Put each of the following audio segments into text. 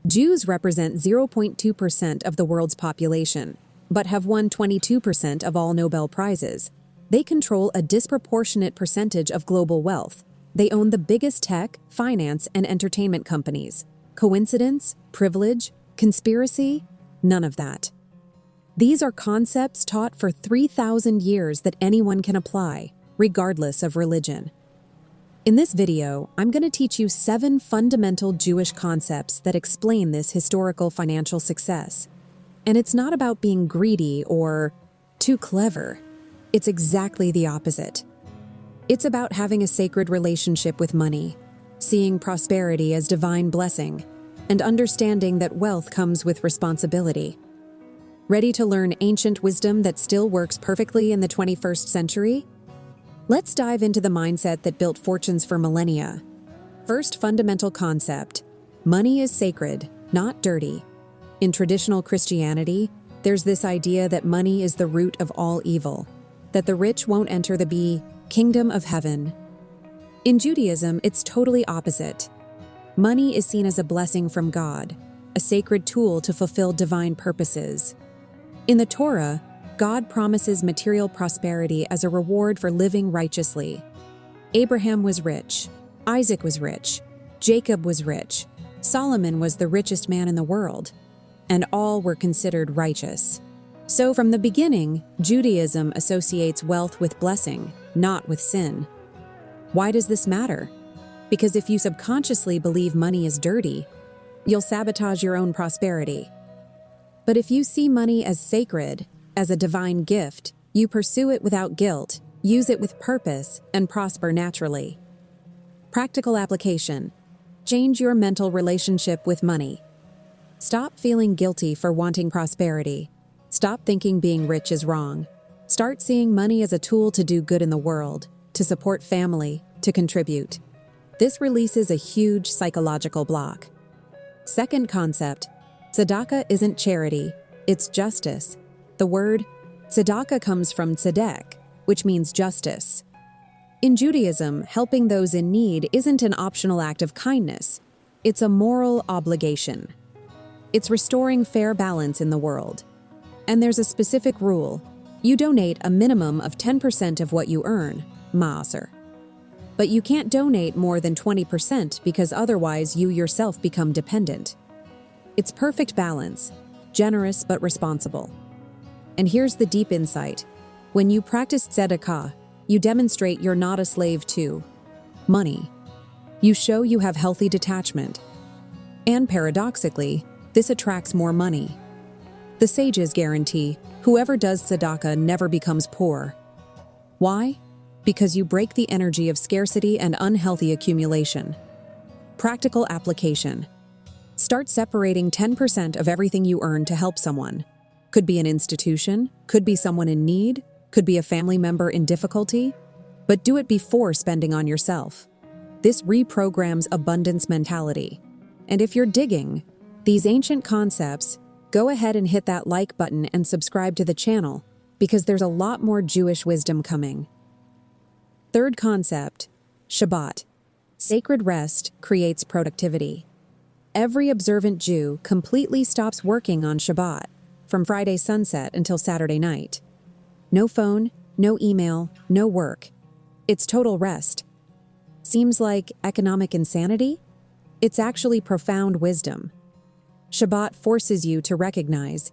Jews represent 0.2% of the world's population, but have won 22% of all Nobel Prizes. They control a disproportionate percentage of global wealth. They own the biggest tech, finance, and entertainment companies. Coincidence? Privilege? Conspiracy? None of that. These are concepts taught for 3,000 years that anyone can apply, regardless of religion. In this video, I'm going to teach you 7 fundamental Jewish concepts that explain this historical financial success. And it's not about being greedy or too clever. It's exactly the opposite. It's about having a sacred relationship with money, seeing prosperity as divine blessing, and understanding that wealth comes with responsibility. Ready to learn ancient wisdom that still works perfectly in the 21st century? Let's dive into the mindset that built fortunes for millennia. First fundamental concept: money is sacred, not dirty. In traditional Christianity, there's this idea that money is the root of all evil, that the rich won't enter the kingdom of heaven. In Judaism, it's totally opposite. Money is seen as a blessing from God, a sacred tool to fulfill divine purposes. In the Torah, God promises material prosperity as a reward for living righteously. Abraham was rich, Isaac was rich, Jacob was rich, Solomon was the richest man in the world, and all were considered righteous. So from the beginning, Judaism associates wealth with blessing, not with sin. Why does this matter? Because if you subconsciously believe money is dirty, you'll sabotage your own prosperity. But if you see money as sacred, as a divine gift, you pursue it without guilt, use it with purpose, and prosper naturally. Practical application: change your mental relationship with money. Stop feeling guilty for wanting prosperity. Stop thinking being rich is wrong. Start seeing money as a tool to do good in the world, to support family, to contribute. This releases a huge psychological block. Second concept: tzedakah isn't charity, it's justice. The word tzedakah comes from tzedek, which means justice. In Judaism, helping those in need isn't an optional act of kindness. It's a moral obligation. It's restoring fair balance in the world. And there's a specific rule: you donate a minimum of 10% of what you earn, ma'aser. But you can't donate more than 20% because otherwise you yourself become dependent. It's perfect balance, generous but responsible. And here's the deep insight: when you practice tzedakah, you demonstrate you're not a slave to money. You show you have healthy detachment. And paradoxically, this attracts more money. The sages guarantee whoever does tzedakah never becomes poor. Why? Because you break the energy of scarcity and unhealthy accumulation. Practical application: start separating 10% of everything you earn to help someone. Could be an institution, could be someone in need, could be a family member in difficulty, but do it before spending on yourself. This reprograms abundance mentality. And if you're digging these ancient concepts, go ahead and hit that like button and subscribe to the channel, because there's a lot more Jewish wisdom coming. Third concept: Shabbat. Sacred rest creates productivity. Every observant Jew completely stops working on Shabbat, from Friday sunset until Saturday night. No phone, no email, no work. It's total rest. Seems like economic insanity? It's actually profound wisdom. Shabbat forces you to recognize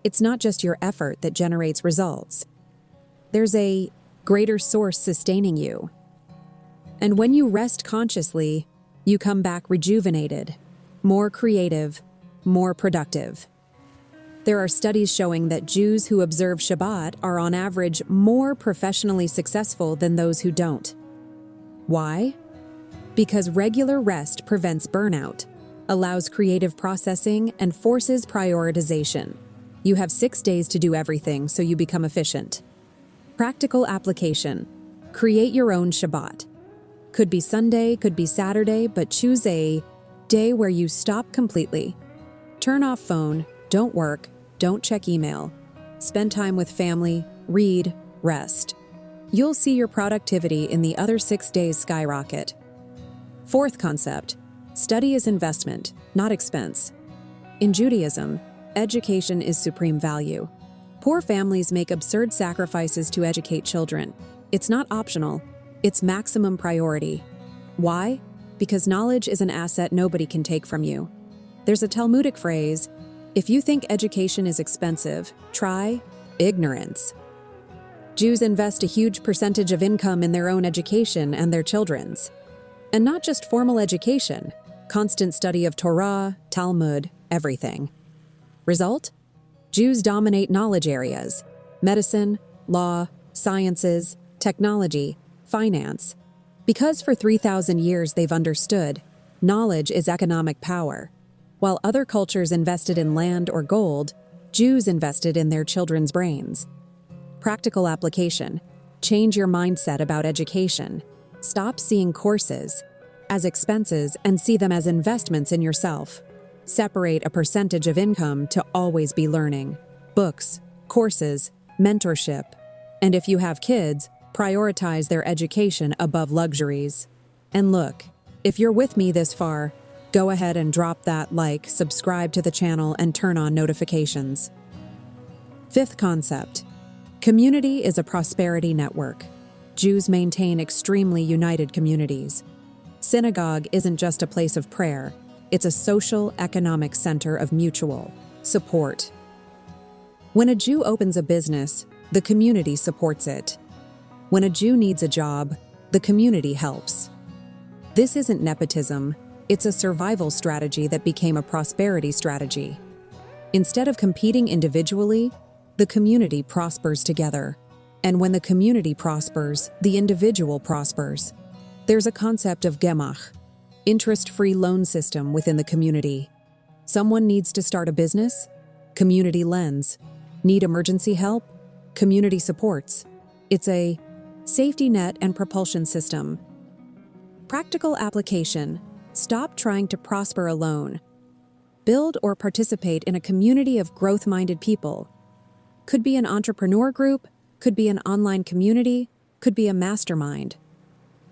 it's not just your effort that generates results. There's a greater source sustaining you. And when you rest consciously, you come back rejuvenated, more creative, more productive. There are studies showing that Jews who observe Shabbat are on average more professionally successful than those who don't. Why? Because regular rest prevents burnout, allows creative processing, and forces prioritization. You have 6 days to do everything, so you become efficient. Practical application: create your own Shabbat. Could be Sunday, could be Saturday, but choose a day where you stop completely. Turn off phone, don't work, don't check email. Spend time with family, read, rest. You'll see your productivity in the other 6 days skyrocket. Fourth concept: study is investment, not expense. In Judaism, education is supreme value. Poor families make absurd sacrifices to educate children. It's not optional, it's maximum priority. Why? Because knowledge is an asset nobody can take from you. There's a Talmudic phrase, if you think education is expensive, try ignorance. Jews invest a huge percentage of income in their own education and their children's. And not just formal education, constant study of Torah, Talmud, everything. Result? Jews dominate knowledge areas: medicine, law, sciences, technology, finance. Because for 3,000 years they've understood, knowledge is economic power. While other cultures invested in land or gold, Jews invested in their children's brains. Practical application. Change your mindset about education. Stop seeing courses as expenses and see them as investments in yourself. Separate a percentage of income to always be learning. Books, courses, mentorship. And if you have kids, prioritize their education above luxuries. And look, if you're with me this far, go ahead and drop that like, subscribe to the channel, and turn on notifications. Fifth concept. Community is a prosperity network. Jews maintain extremely united communities. Synagogue isn't just a place of prayer, it's a social, economic center of mutual support. When a Jew opens a business, the community supports it. When a Jew needs a job, the community helps. This isn't nepotism, it's a survival strategy that became a prosperity strategy. Instead of competing individually, the community prospers together. And when the community prospers, the individual prospers. There's a concept of gemach, interest-free loan system within the community. Someone needs to start a business? Community lends. Need emergency help? Community supports. It's a safety net and propulsion system. Practical application. Stop trying to prosper alone. Build or participate in a community of growth-minded people. Could be an entrepreneur group, could be an online community, could be a mastermind.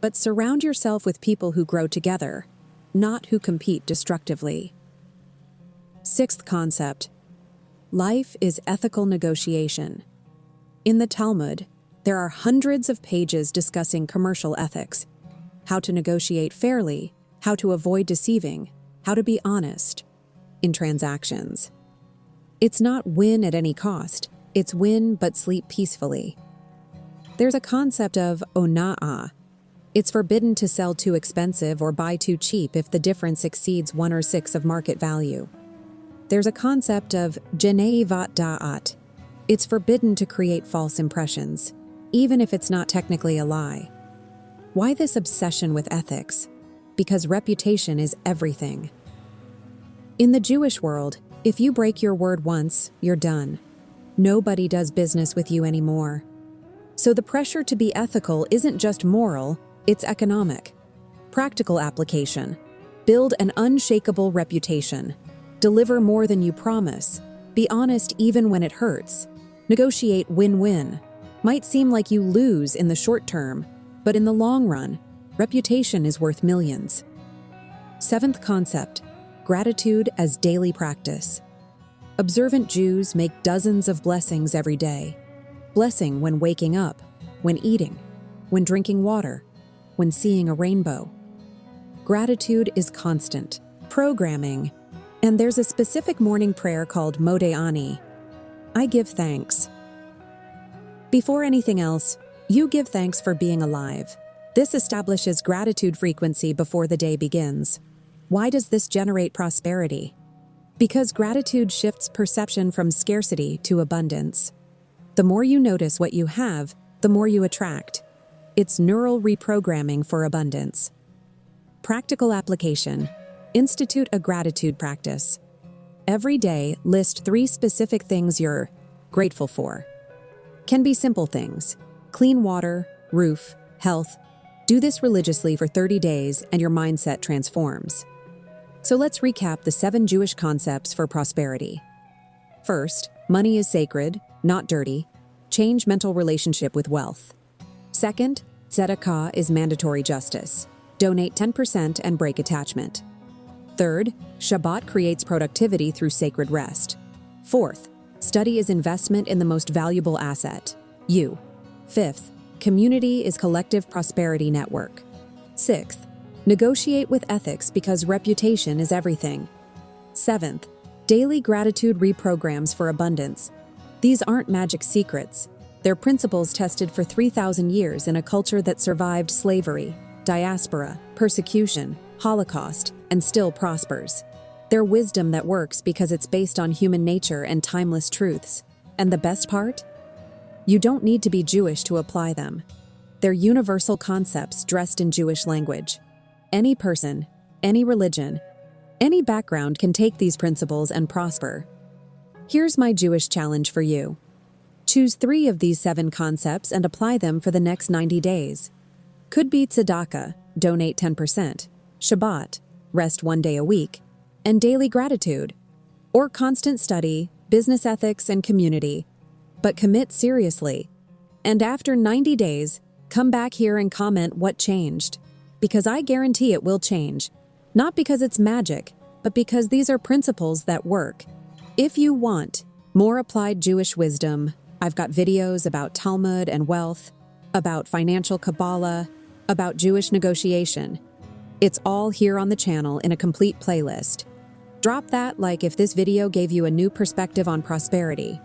But surround yourself with people who grow together, not who compete destructively. Sixth concept. Life is ethical negotiation. In the Talmud, there are hundreds of pages discussing commercial ethics, how to negotiate fairly, how to avoid deceiving, how to be honest in transactions. It's not win at any cost, it's win but sleep peacefully. There's a concept of ona'ah. It's forbidden to sell too expensive or buy too cheap if the difference exceeds 1/6 of market value. There's a concept of geneivat da'at. It's forbidden to create false impressions, even if it's not technically a lie. Why this obsession with ethics? Because reputation is everything. In the Jewish world, if you break your word once, you're done. Nobody does business with you anymore. So the pressure to be ethical isn't just moral, it's economic. Practical application. Build an unshakable reputation. Deliver more than you promise. Be honest even when it hurts. Negotiate win-win. Might seem like you lose in the short term, but in the long run, reputation is worth millions. Seventh concept. Gratitude as daily practice. Observant Jews make dozens of blessings every day. Blessing when waking up, when eating, when drinking water, when seeing a rainbow. Gratitude is constant, programming, and there's a specific morning prayer called Modeh Ani. I give thanks. Before anything else, you give thanks for being alive. This establishes gratitude frequency before the day begins. Why does this generate prosperity? Because gratitude shifts perception from scarcity to abundance. The more you notice what you have, the more you attract. It's neural reprogramming for abundance. Practical application. Institute a gratitude practice. Every day, list 3 specific things you're grateful for. Can be simple things. Clean water, roof, health. Do this religiously for 30 days and your mindset transforms. So let's recap the 7 Jewish concepts for prosperity. First, money is sacred, not dirty. Change mental relationship with wealth. Second, tzedakah is mandatory justice. Donate 10% and break attachment. Third, Shabbat creates productivity through sacred rest. Fourth, study is investment in the most valuable asset, you. Fifth, community is collective prosperity network. Sixth, negotiate with ethics because reputation is everything. Seventh, daily gratitude reprograms for abundance. These aren't magic secrets. They're principles tested for 3,000 years in a culture that survived slavery, diaspora, persecution, Holocaust, and still prospers. They're wisdom that works because it's based on human nature and timeless truths. And the best part? You don't need to be Jewish to apply them. They're universal concepts dressed in Jewish language. Any person, any religion, any background can take these principles and prosper. Here's my Jewish challenge for you. Choose 3 of these 7 concepts and apply them for the next 90 days. Could be tzedakah, donate 10%, Shabbat, rest 1 day a week, and daily gratitude, or constant study, business ethics, and community. But commit seriously. And after 90 days, come back here and comment what changed. Because I guarantee it will change. Not because it's magic, but because these are principles that work. If you want more applied Jewish wisdom, I've got videos about Talmud and wealth, about financial Kabbalah, about Jewish negotiation. It's all here on the channel in a complete playlist. Drop that like if this video gave you a new perspective on prosperity.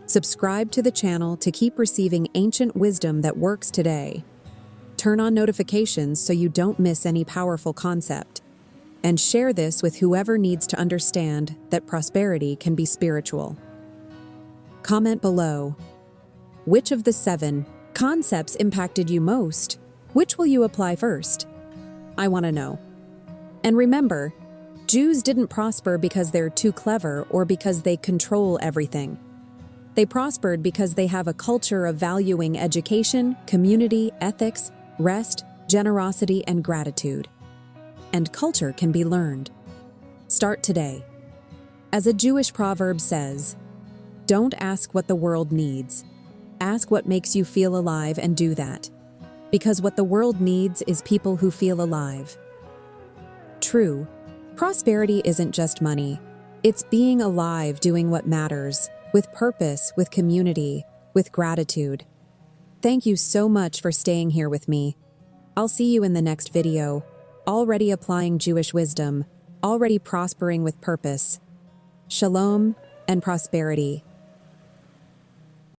Subscribe to the channel to keep receiving ancient wisdom that works today. Turn on notifications so you don't miss any powerful concept. And share this with whoever needs to understand that prosperity can be spiritual. Comment below. Which of the 7 concepts impacted you most? Which will you apply first? I want to know. And remember, Jews didn't prosper because they're too clever or because they control everything. They prospered because they have a culture of valuing education, community, ethics, rest, generosity, and gratitude. And culture can be learned. Start today. As a Jewish proverb says, don't ask what the world needs. Ask what makes you feel alive and do that. Because what the world needs is people who feel alive. True, prosperity isn't just money. It's being alive, doing what matters, with purpose, with community, with gratitude. Thank you so much for staying here with me. I'll see you in the next video, already applying Jewish wisdom, already prospering with purpose. Shalom and prosperity.